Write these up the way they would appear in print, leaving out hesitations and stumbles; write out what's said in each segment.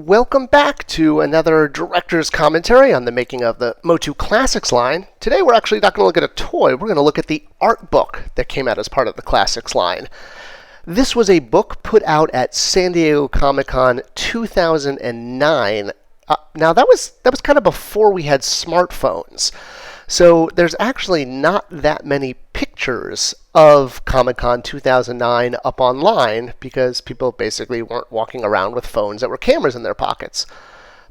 Welcome back to another director's commentary on the making of the MOTU Classics line. Today we're actually not going to look at a toy, we're going to look at the art book that came out as part of the Classics line. This was a book put out at San Diego Comic-Con 2009. Now that was kind of before we had smartphones. So there's actually not that many pictures of Comic-Con 2009 up online because people basically weren't walking around with phones that were cameras in their pockets.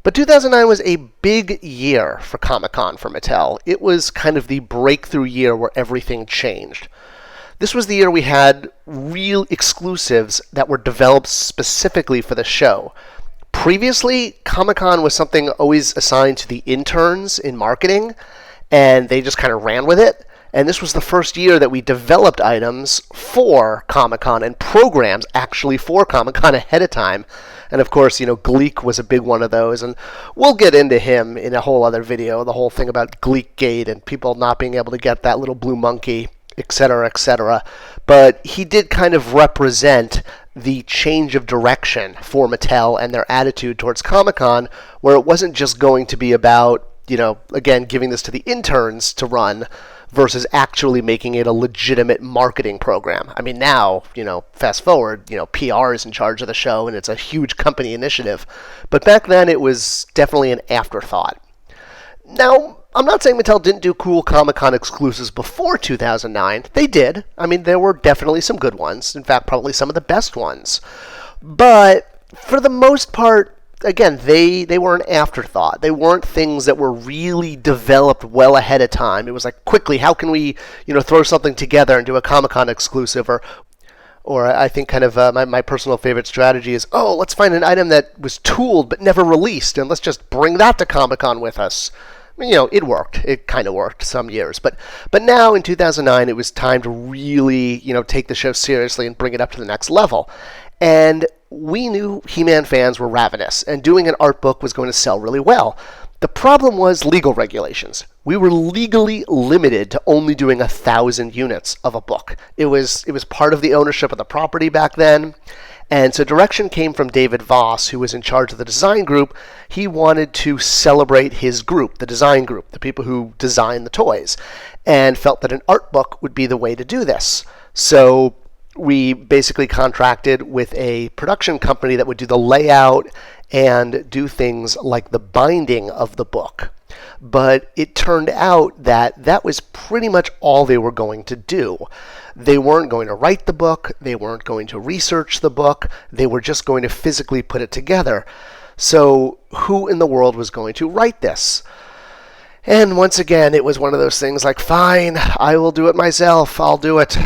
But 2009 was a big year for Comic-Con for Mattel. It was kind of the breakthrough year where everything changed. This was the year we had real exclusives that were developed specifically for the show. Previously, Comic-Con was something always assigned to the interns in marketing, and they just kind of ran with it. And this was the first year that we developed items for Comic-Con and programs actually for Comic-Con ahead of time. And of course, Gleek was a big one of those. And we'll get into him in a whole other video, the whole thing about Gleekgate and people not being able to get that little blue monkey, etc., etc. But he did kind of represent the change of direction for Mattel and their attitude towards Comic-Con, where it wasn't just going to be about again, giving this to the interns to run versus actually making it a legitimate marketing program. I mean, now, fast forward, PR is in charge of the show and it's a huge company initiative. But back then it was definitely an afterthought. Now, I'm not saying Mattel didn't do cool Comic-Con exclusives before 2009. They did. I mean, there were definitely some good ones. In fact, probably some of the best ones. But for the most part, again, they were an afterthought. They weren't things that were really developed well ahead of time. It was like, quickly, how can we, throw something together and do a Comic-Con exclusive? Or I think kind of my personal favorite strategy is, let's find an item that was tooled but never released, and let's just bring that to Comic-Con with us. It worked. It kind of worked some years. But now, in 2009, it was time to really, take the show seriously and bring it up to the next level. And we knew He-Man fans were ravenous, and doing an art book was going to sell really well. The problem was legal regulations. We were legally limited to only doing 1,000 units of a book. It was part of the ownership of the property back then, and so direction came from David Voss, who was in charge of the design group. He wanted to celebrate his group, the design group, the people who design the toys, and felt that an art book would be the way to do this. So we basically contracted with a production company that would do the layout and do things like the binding of the book. But it turned out that that was pretty much all they were going to do. They weren't going to write the book, they weren't going to research the book, they were just going to physically put it together. So who in the world was going to write this? And once again, it was one of those things like, fine, I will do it myself, I'll do it.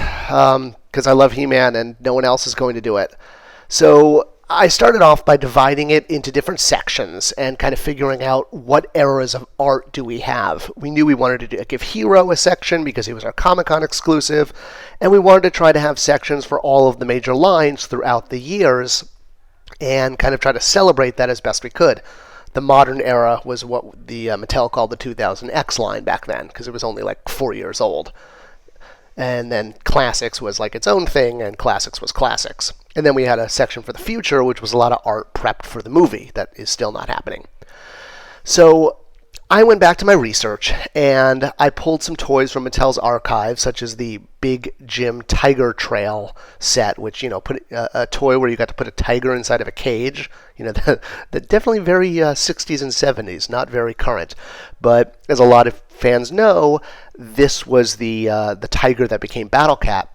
Because I love He-Man and no one else is going to do it. So I started off by dividing it into different sections and kind of figuring out what eras of art do we have. We knew we wanted to give Hero a section because he was our Comic-Con exclusive, and we wanted to try to have sections for all of the major lines throughout the years and kind of try to celebrate that as best we could. The modern era was what the Mattel called the 2000X line back then because it was only like 4 years old. And then Classics was like its own thing, and Classics was Classics. And then we had a section for the future, which was a lot of art prepped for the movie that is still not happening. So I went back to my research, and I pulled some toys from Mattel's archive, such as the Big Jim Tiger Trail set, which, put a toy where you got to put a tiger inside of a cage. The definitely very 60s and 70s, not very current. But as a lot of fans know, this was the tiger that became Battle Cat.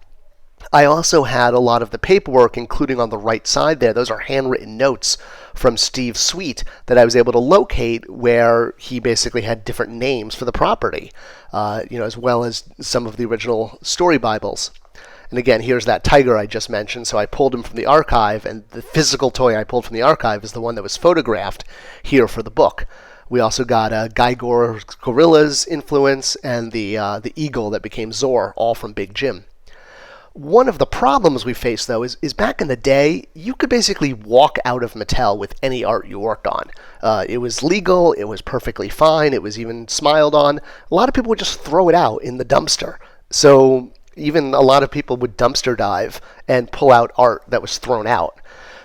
I also had a lot of the paperwork, including on the right side there. Those are handwritten notes from Steve Sweet that I was able to locate, where he basically had different names for the property, as well as some of the original story Bibles. And again, here's that tiger I just mentioned, so I pulled him from the archive, and the physical toy I pulled from the archive is the one that was photographed here for the book. We also got Guy Gore's Gorilla's influence and the eagle that became Zor, all from Big Jim. One of the problems we faced, though, is back in the day, you could basically walk out of Mattel with any art you worked on. It was legal, it was perfectly fine, it was even smiled on. A lot of people would just throw it out in the dumpster. So even a lot of people would dumpster dive and pull out art that was thrown out.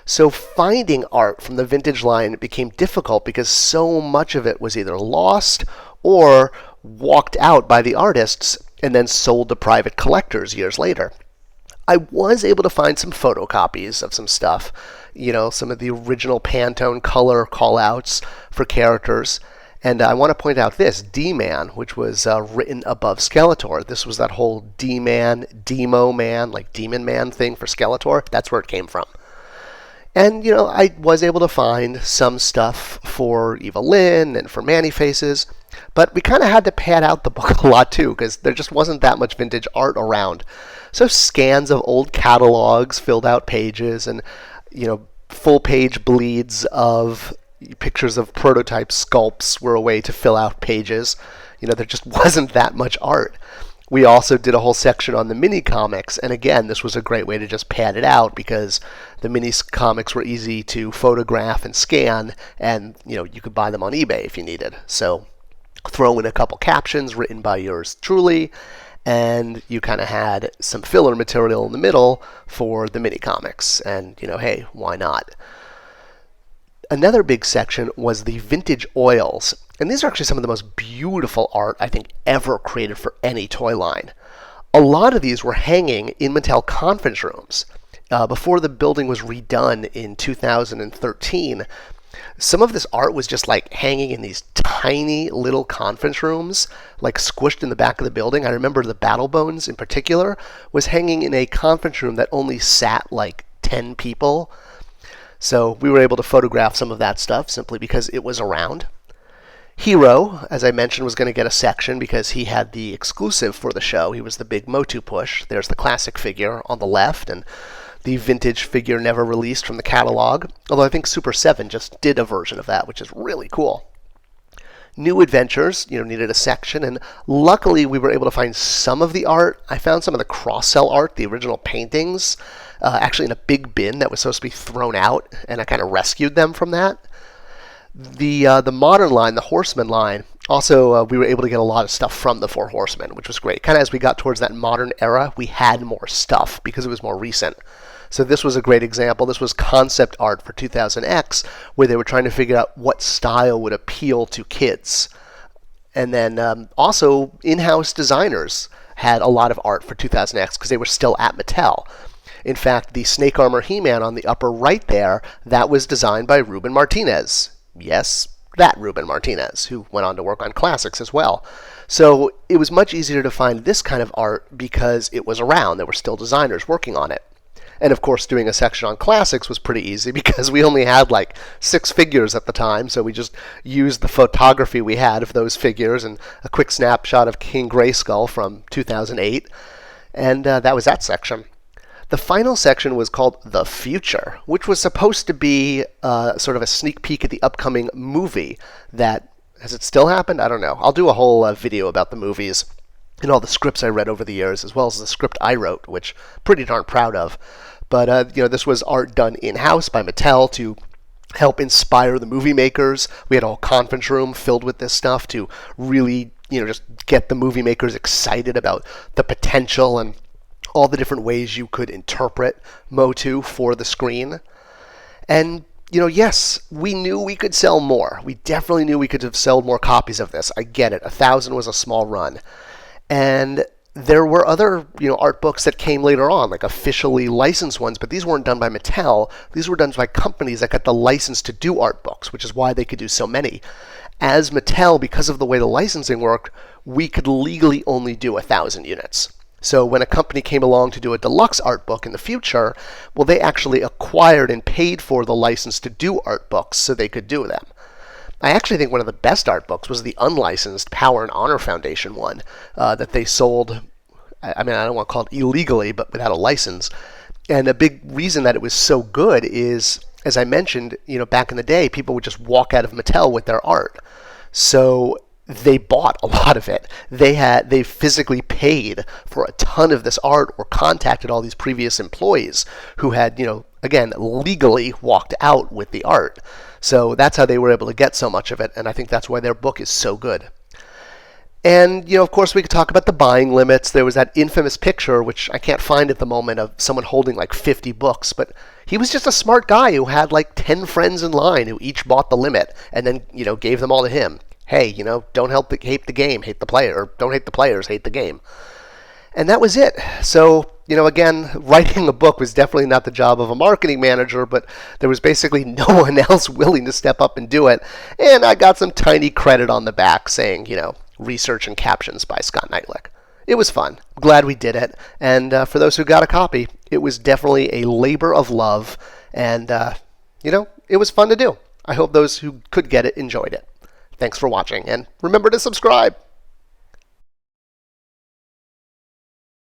So finding art from the vintage line became difficult because so much of it was either lost or walked out by the artists and then sold to private collectors years later. I was able to find some photocopies of some stuff, some of the original Pantone color callouts for characters. And I want to point out this, D-Man, which was written above Skeletor. This was that whole D-Man, Demo Man, like Demon Man thing for Skeletor. That's where it came from. And, I was able to find some stuff for Evelyn and for Man-E-Faces, but we kind of had to pad out the book a lot too, because there just wasn't that much vintage art around. So scans of old catalogs filled out pages, and, full page bleeds of pictures of prototype sculpts were a way to fill out pages. There just wasn't that much art. We also did a whole section on the mini comics, and again, this was a great way to just pad it out because the mini comics were easy to photograph and scan, and you could buy them on eBay if you needed. So throw in a couple captions written by yours truly, and you kind of had some filler material in the middle for the mini comics, and hey, why not? Another big section was the vintage oils. And these are actually some of the most beautiful art I think ever created for any toy line. A lot of these were hanging in Mattel conference rooms. Before the building was redone in 2013, some of this art was just like hanging in these tiny little conference rooms, like squished in the back of the building. I remember the Battle Bones in particular was hanging in a conference room that only sat like 10 people. So we were able to photograph some of that stuff simply because it was around. Hero, as I mentioned, was going to get a section because he had the exclusive for the show. He was the big MOTU push. There's the classic figure on the left and the vintage figure never released from the catalog. Although I think Super 7 just did a version of that, which is really cool. New Adventures, needed a section, and luckily we were able to find some of the art. I found some of the cross-sell art, the original paintings, actually in a big bin that was supposed to be thrown out, and I kind of rescued them from that. The modern line, the Horseman line, also we were able to get a lot of stuff from the Four Horsemen, which was great. Kind of as we got towards that modern era, we had more stuff because it was more recent. So this was a great example. This was concept art for 2000X, where they were trying to figure out what style would appeal to kids. And then also in-house designers had a lot of art for 2000X because they were still at Mattel. In fact, the Snake Armor He-Man on the upper right there, that was designed by Ruben Martinez. Yes, that Ruben Martinez, who went on to work on classics as well. So it was much easier to find this kind of art because it was around. There were still designers working on it. And of course, doing a section on classics was pretty easy because we only had like 6 figures at the time, so we just used the photography we had of those figures and a quick snapshot of King Grayskull from 2008, and that was that section. The final section was called The Future, which was supposed to be sort of a sneak peek at the upcoming movie that, has it still happened? I don't know. I'll do a whole video about the movies and all the scripts I read over the years, as well as the script I wrote, which I'm pretty darn proud of. But, this was art done in-house by Mattel to help inspire the movie makers. We had a whole conference room filled with this stuff to really, just get the movie makers excited about the potential and all the different ways you could interpret MOTU for the screen. And, yes, we knew we could sell more. We definitely knew we could have sold more copies of this. I get it. 1,000 was a small run. And there were other, art books that came later on, like officially licensed ones, but these weren't done by Mattel. These were done by companies that got the license to do art books, which is why they could do so many. As Mattel, because of the way the licensing worked, we could legally only do 1,000 units. So when a company came along to do a deluxe art book in the future, well, they actually acquired and paid for the license to do art books so they could do them. I actually think one of the best art books was the unlicensed Power and Honor Foundation one that they sold. I don't want to call it illegally, but without a license. And a big reason that it was so good is, as I mentioned, back in the day, people would just walk out of Mattel with their art. So they bought a lot of it. They physically paid for a ton of this art or contacted all these previous employees who had, again, legally walked out with the art. So that's how they were able to get so much of it, and I think that's why their book is so good. And, of course, we could talk about the buying limits. There was that infamous picture, which I can't find at the moment, of someone holding like 50 books. But he was just a smart guy who had like 10 friends in line who each bought the limit and then, gave them all to him. Hey, don't hate the game, hate the player. Or don't hate the players, hate the game. And that was it. So, again, writing a book was definitely not the job of a marketing manager, but there was basically no one else willing to step up and do it. And I got some tiny credit on the back saying, research and captions by Scott Neitlich. It was fun. Glad we did it. And for those who got a copy, it was definitely a labor of love. And, it was fun to do. I hope those who could get it enjoyed it. Thanks for watching, and remember to subscribe.